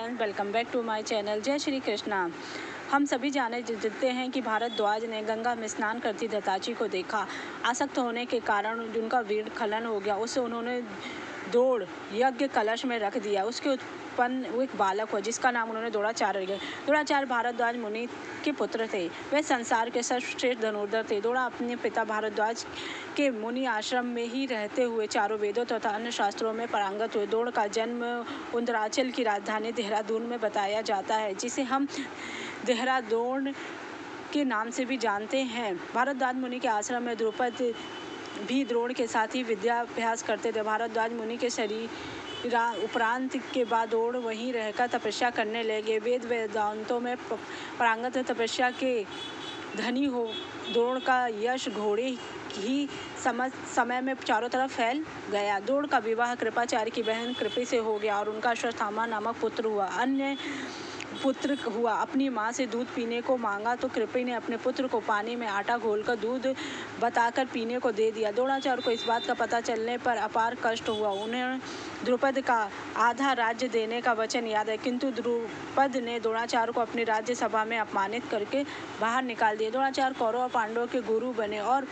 Welcome back to my channel. जय श्री कृष्णा। हम सभी जानते हैं कि भारद्वाज ने गंगा में स्नान करती दत्ताची को देखा। आसक्त होने के कारण उनका वीर खलन हो गया। उसे उन्होंने दौड़ यज्ञ कलश में रख दिया। उसके उत्पन्न वो एक बालक हुआ जिसका नाम उन्होंने द्रोणाचार्य रखे। द्रोणाचार्य भारद्वाज मुनि के पुत्र थे। वे संसार के सर्वश्रेष्ठ धनुर्धर थे। द्रोण अपने पिता भारद्वाज के मुनि आश्रम में ही रहते हुए चारों वेदों तथा अन्य शास्त्रों में पारंगत हुए। द्रोण का जन्म उत्तरांचल की राजधानी देहरादून में बताया जाता है, जिसे हम देहरादून के नाम से भी जानते हैं। भारद्वाज मुनि के आश्रम में द्रुपद भी द्रोण के साथ ही विद्याभ्यास करते थे। भारद्वाज मुनि के शरीर उपरांत के बाद द्रोण वहीं रहकर तपस्या करने लगे। वेदांतों में पारंगत तपस्या के धनी हो द्रोण का यश घोड़े ही समय में चारों तरफ फैल गया। द्रोण का विवाह कृपाचार्य की बहन कृपि से हो गया और उनका अश्वत्थामा नामक पुत्र हुआ। अन्य पुत्र हुआ। अपनी माँ से दूध पीने को मांगा तो कृपि ने अपने पुत्र को पानी में आटा घोलकर दूध बताकर पीने को दे दिया। द्रोणाचार्य को इस बात का पता चलने पर अपार कष्ट हुआ। उन्हें द्रुपद का आधा राज्य देने का वचन याद है, किंतु द्रुपद ने द्रोणाचार्य को अपनी राज्य सभा में अपमानित करके बाहर निकाल दिया। द्रोणाचार्य कौरव और पांडवों के गुरु बने और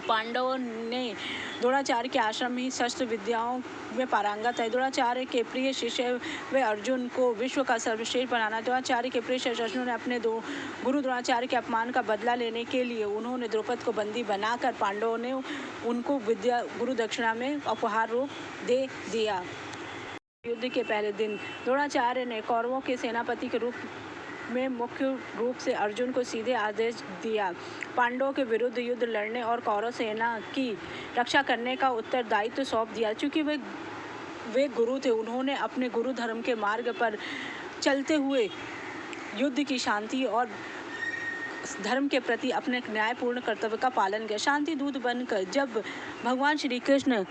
पांडवों ने द्रोणाचार्य के आश्रम में ही शस्त्र विद्याओं में पारंगत है। द्रोणाचार्य के प्रिय शिष्य वे अर्जुन को विश्व का सर्वश्रेष्ठ बनाना। द्रोणाचार्य के प्रिय शिष्य अर्जुन ने अपने गुरु द्रोणाचार्य के अपमान का बदला लेने के लिए उन्होंने द्रुपद को बंदी बनाकर पांडवों ने उनको विद्या गुरु दक्षिणा में उपहार रूप दे दिया। युद्ध के पहले दिन द्रोणाचार्य ने कौरवों के सेनापति के रूप में मुख्य रूप से अर्जुन को सीधे आदेश दिया, पांडवों के विरुद्ध युद्ध लड़ने और कौरव सेना की रक्षा करने का उत्तरदायित्व सौंप दिया। चूंकि वे गुरु थे, उन्होंने अपने गुरु धर्म के मार्ग पर चलते हुए युद्ध की शांति और धर्म के प्रति अपने न्यायपूर्ण कर्तव्य का पालन किया। शांति दूत बनकर जब भगवान श्री कृष्ण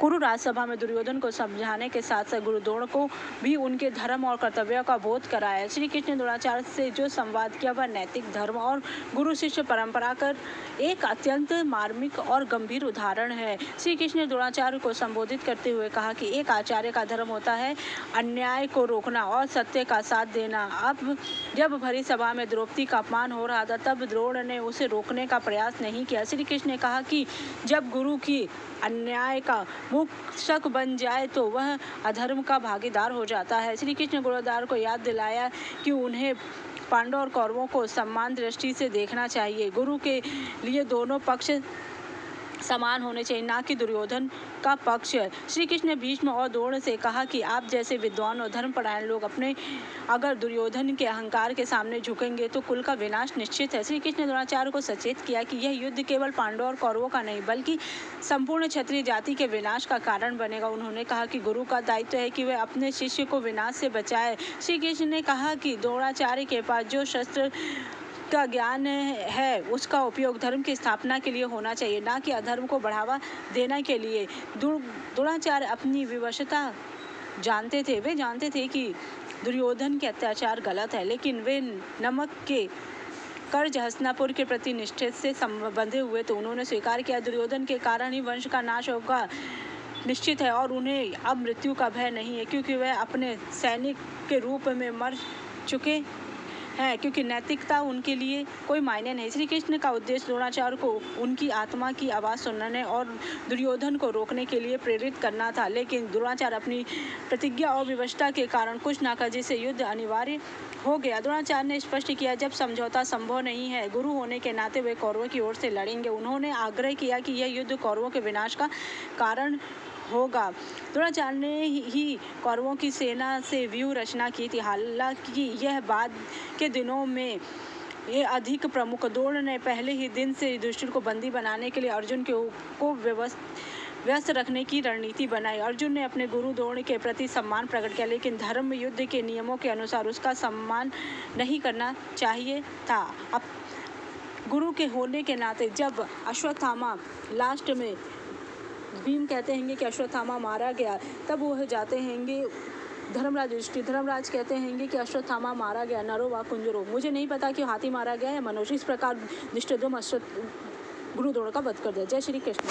कुरु राजसभा में दुर्योधन को समझाने के साथ साथ गुरु द्रोण को भी उनके धर्म और कर्तव्यों का बोध कराया। श्री कृष्ण ने द्रोणाचार्य से जो संवाद किया वह नैतिक धर्म और गुरु शिष्य परंपरा का एक अत्यंत मार्मिक और गंभीर उदाहरण है। श्री कृष्ण ने द्रोणाचार्य को संबोधित करते हुए कहा कि एक आचार्य का धर्म होता है अन्याय को रोकना और सत्य का साथ देना। अब जब भरी सभा में द्रौपदी का अपमान हो रहा था तब द्रोण ने उसे रोकने का प्रयास नहीं किया। श्री कृष्ण ने कहा कि जब गुरु की अन्याय का मूषक बन जाए तो वह अधर्म का भागीदार हो जाता है। श्री कृष्ण ने गुरुद्वार को याद दिलाया कि उन्हें पांडव और कौरवों को समान दृष्टि से देखना चाहिए। गुरु के लिए दोनों पक्ष समान होने चाहिए, ना कि दुर्योधन का पक्ष। श्री कृष्ण ने भीष्म और द्रोण से कहा कि आप जैसे विद्वान और धर्मपरायण लोग अगर दुर्योधन के अहंकार के सामने झुकेंगे तो कुल का विनाश निश्चित है। श्री कृष्ण ने द्रोणाचार्य को सचेत किया कि यह युद्ध केवल पांडवों और कौरवों का नहीं बल्कि संपूर्ण क्षत्रिय जाति के विनाश का कारण बनेगा। उन्होंने कहा कि गुरु का दायित्व है कि वह अपने शिष्य को विनाश से बचाए। श्री कृष्ण ने कहा कि द्रोणाचार्य के पास जो शस्त्र का ज्ञान है उसका उपयोग धर्म की स्थापना के लिए होना चाहिए, ना कि अधर्म को बढ़ावा देने के लिए। द्रोणाचार्य अपनी विवशता जानते थे। वे जानते थे कि दुर्योधन के अत्याचार गलत है, लेकिन वे नमक के कर्ज हस्तिनापुर के प्रति निष्ठा से बंधे हुए तो उन्होंने स्वीकार किया दुर्योधन के कारण ही वंश का नाश होगा निश्चित है और उन्हें अब मृत्यु का भय नहीं है, क्योंकि वह अपने सैनिक के रूप में मर चुके हैं, क्योंकि नैतिकता उनके लिए कोई मायने नहीं। श्री कृष्ण का उद्देश्य द्रोणाचार्य को उनकी आत्मा की आवाज़ सुनने और दुर्योधन को रोकने के लिए प्रेरित करना था, लेकिन द्रोणाचार्य अपनी प्रतिज्ञा और विवशता के कारण कुछ ना कर जिससे युद्ध अनिवार्य हो गया। द्रोणाचार्य ने स्पष्ट किया जब समझौता संभव नहीं है, गुरु होने के नाते वे कौरवों की ओर से लड़ेंगे। उन्होंने आग्रह किया कि यह युद्ध कौरवों के विनाश का कारण होगा। द्रोणाचार्य ने ही कौरवों की सेना से व्यूह रचना की थी। हालांकि यह बाद के दिनों में ये अधिक प्रमुख। द्रोण ने पहले ही दिन से युधिष्ठिर को बंदी बनाने के लिए अर्जुन को व्यस्त रखने की रणनीति बनाई। अर्जुन ने अपने गुरु द्रोण के प्रति सम्मान प्रकट किया, लेकिन धर्म युद्ध के नियमों के अनुसार उसका सम्मान नहीं करना चाहिए था। अब गुरु के होने के नाते जब अश्वत्थामा लास्ट में भीम कहते हैं कि अश्वत्थामा मारा गया, तब वह जाते हैं धर्मराज युधिष्ठिर। धर्मराज कहते हैं कि अश्वत्थामा मारा गया नरो वा कुंजरो। मुझे नहीं पता कि हाथी मारा गया या मनुष्य। इस प्रकार धृष्टद्युम्न गुरु द्रोण का वध कर दिया। जय श्री कृष्ण।